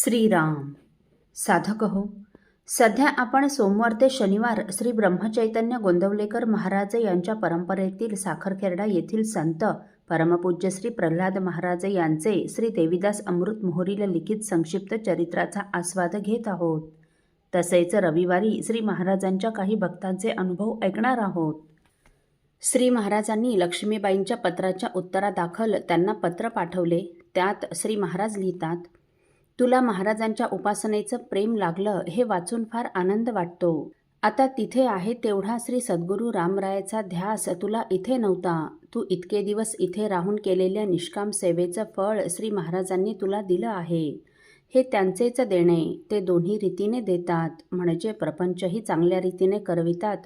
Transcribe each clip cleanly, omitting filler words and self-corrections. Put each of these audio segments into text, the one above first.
श्रीराम. साधक हो, सध्या आपण सोमवार ते शनिवार श्री ब्रह्मचैतन्य गोंदवलेकर महाराज यांच्या परंपरेतील साखरखेर्डा येथील संत परमपूज्य श्री प्रल्हाद महाराज यांचे श्री देवीदास अमृत मोहरील लिखित संक्षिप्त चरित्राचा आस्वाद घेत आहोत. तसेच रविवारी श्री महाराजांच्या काही भक्तांचे अनुभव ऐकणार आहोत. श्री महाराजांनी लक्ष्मीबाईंच्या पत्राच्या उत्तरादाखल त्यांना पत्र पाठवले. त्यात श्री महाराज लिहितात, तुला महाराजांच्या उपासनेचं प्रेम लागलं हे वाचून फार आनंद वाटतो. आता तिथे आहे तेवढा श्री सद्गुरू रामरायाचा ध्यास तुला इथे नव्हता. तू इतके दिवस इथे राहून केलेल्या निष्काम सेवेचं फळ श्री महाराजांनी तुला दिलं आहे. हे त्यांचेच देणे. ते दोन्ही रीतीने देतात, म्हणजे प्रपंचही चांगल्या रीतीने करवितात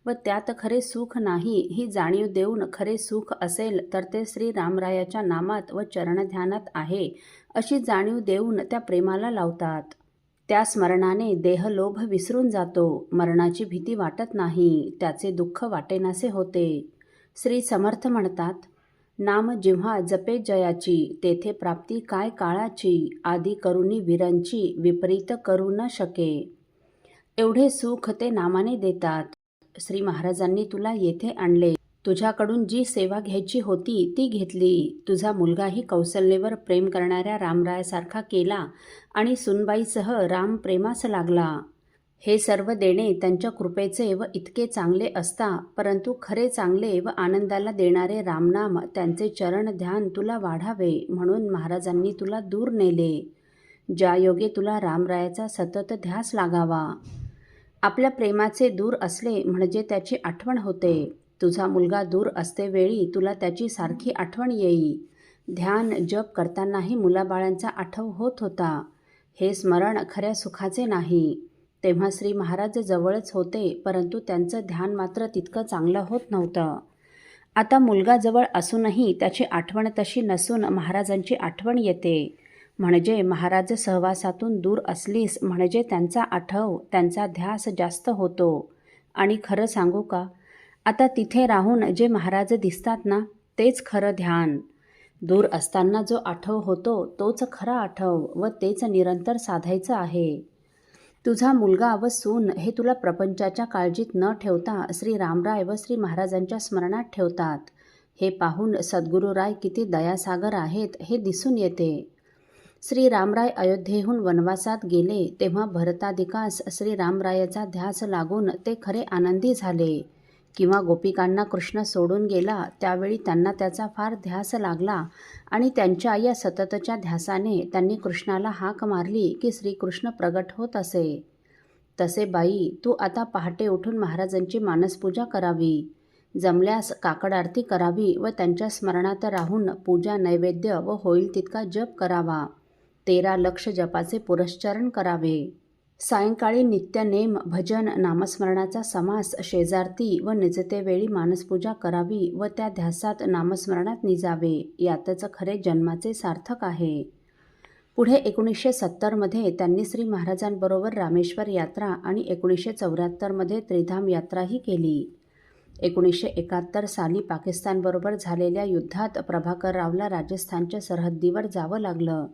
व त्यात खरे सुख नाही ही जाणीव देऊन खरे सुख असेल तर ते श्री रामरायाच्या नामात व चरणध्यानात आहे अशी जाणीव देऊन त्या प्रेमाला लावतात. त्या स्मरणाने देहलोभ विसरून जातो. मरणाची भीती वाटत नाही. त्याचे दुःख वाटेनासे होते. श्री समर्थ म्हणतात, नाम जिव्हा जपे जयाची, तेथे प्राप्ती काय काळाची. आदी करुणी वीरांची, विपरीत करू न शके. एवढे सुख ते नामाने देतात. श्री महाराजांनी तुला येथे आणले. तुझ्याकडून जी सेवा घ्यायची होती ती घेतली. तुझा मुलगाही कौशल्येवर प्रेम करणाऱ्या रामरायासारखा केला आणि सुनबाईसह राम प्रेमास लागला. हे सर्व देणे त्यांच्या कृपेचे व इतके चांगले असता, परंतु खरे चांगले व आनंदाला देणारे रामनाम त्यांचे चरण ध्यान तुला वाढावे म्हणून महाराजांनी तुला दूर नेले. ज्या योगे तुला रामरायाचा सतत ध्यास लागावा. आपल्या प्रेमाचे दूर असले म्हणजे त्याची आठवण होते. तुझा मुलगा दूर असतेवेळी तुला त्याची सारखी आठवण येई. ध्यान जप करतानाही मुलाबाळांचा आठव होत होता. हे स्मरण खऱ्या सुखाचे नाही. तेव्हा श्री महाराज जवळच होते, परंतु त्यांचं ध्यान मात्र तितकं चांगलं होत नव्हतं. आता मुलगा जवळ असूनही त्याची आठवण तशी नसून महाराजांची आठवण येते. म्हणजे महाराज सहवासातून दूर असलीस म्हणजे त्यांचा आठव, त्यांचा ध्यास जास्त होतो. आणि खरं सांगू का, आता तिथे राहून जे महाराज दिसतात ना, तेच खरं ध्यान. दूर असताना जो आठव होतो तोच खरा आठव व तेच निरंतर साधायचं आहे. तुझा मुलगा व सून हे तुला प्रपंचाच्या काळजीत न ठेवता श्री रामराय व श्री महाराजांच्या स्मरणात ठेवतात. हे पाहून सद्गुरुराय किती दयासागर आहेत हे दिसून येते. श्री रामराय अयोध्येहून वनवासात गेले तेव्हा भरतादिकास श्री रामरायाचा ध्यास लागून ते खरे आनंदी झाले. किंवा गोपिकांना कृष्ण सोडून गेला त्यावेळी त्यांना त्याचा फार ध्यास लागला आणि त्यांच्या या सततच्या ध्यासाने त्यांनी कृष्णाला हाक मारली की श्रीकृष्ण प्रगट होत असे. तसे बाई, तू आता पहाटे उठून महाराजांची मानसपूजा करावी. जमल्यास काकड आरती करावी व त्यांच्या स्मरणात राहून पूजा नैवेद्य व होईल तितका जप करावा. 13 लक्ष जपाचे पुरश्चरण करावे. सायंकाळी नित्यनेम भजन नामस्मरणाचा समास शेजारती व निजतेवेळी मानसपूजा करावी व त्या ध्यासात नामस्मरणात निजावे. यातच खरे जन्माचे सार्थक आहे. पुढे 1970मध्ये त्यांनी श्री महाराजांबरोबर रामेश्वर यात्रा आणि 1974मध्ये त्रिधाम यात्राही केली. 1971 साली पाकिस्तानबरोबर झालेल्या युद्धात प्रभाकररावला राजस्थानच्या सरहद्दीवर जावं लागलं.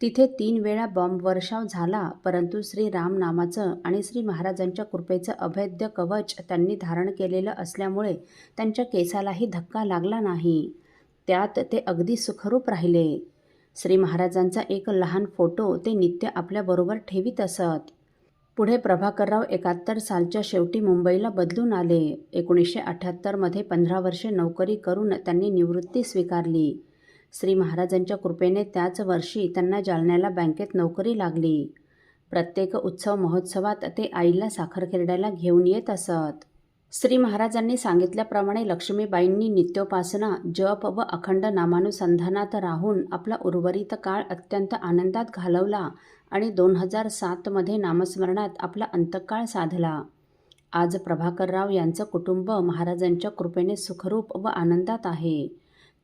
तिथे 3 वेळा बॉम्बवर्षाव झाला, परंतु श्री राम नामाचं आणि श्री महाराजांच्या कृपेचं अभेद्य कवच त्यांनी धारण केलेलं असल्यामुळे त्यांच्या केसालाही धक्का लागला नाही. त्यात ते अगदी सुखरूप राहिले. श्री महाराजांचा एक लहान फोटो ते नित्य आपल्याबरोबर ठेवीत असत. पुढे प्रभाकरराव 71 सालच्या शेवटी मुंबईला बदलून आले. 1978मध्ये 15 वर्षे नोकरी करून त्यांनी निवृत्ती स्वीकारली. श्री महाराजांच्या कृपेने त्याच वर्षी त्यांना जालन्याला बँकेत नोकरी लागली. प्रत्येक उत्सव महोत्सवात ते आईला साखरखेर्ड्याला घेऊन येत असत. श्री महाराजांनी सांगितल्याप्रमाणे लक्ष्मीबाईंनी नित्योपासना, जप व अखंड नामानुसंधानात राहून आपला उर्वरित काळ अत्यंत आनंदात घालवला आणि 2007मध्ये नामस्मरणात आपला अंतकाळ साधला. आज प्रभाकरराव यांचं कुटुंब महाराजांच्या कृपेने सुखरूप व आनंदात आहे.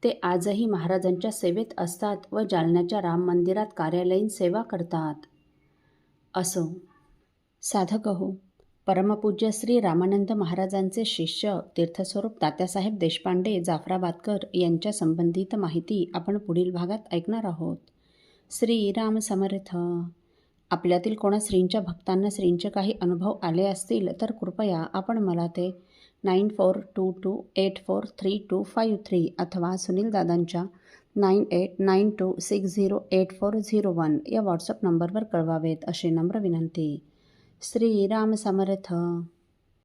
ते आजही महाराजांच्या सेवेत असतात व जालन्याच्या राम मंदिरात कार्यालयीन सेवा करतात. असो, साधक हो, परमपूज्य श्री रामानंद महाराजांचे शिष्य तीर्थस्वरूप तात्यासाहेब देशपांडे जाफराबादकर यांच्या संबंधित माहिती आपण पुढील भागात ऐकणार आहोत. श्री राम समर्थ. आपल्यातील कोणा श्रींच्या भक्तांना श्रींचे काही अनुभव आले असतील तर कृपया आपण मला ते 9422843253 अथवा सुनील दादांच्या 9892608401 या व्हॉट्सअप नंबरवर कळवावेत अशी नम्र विनंती. श्रीराम समर्थ.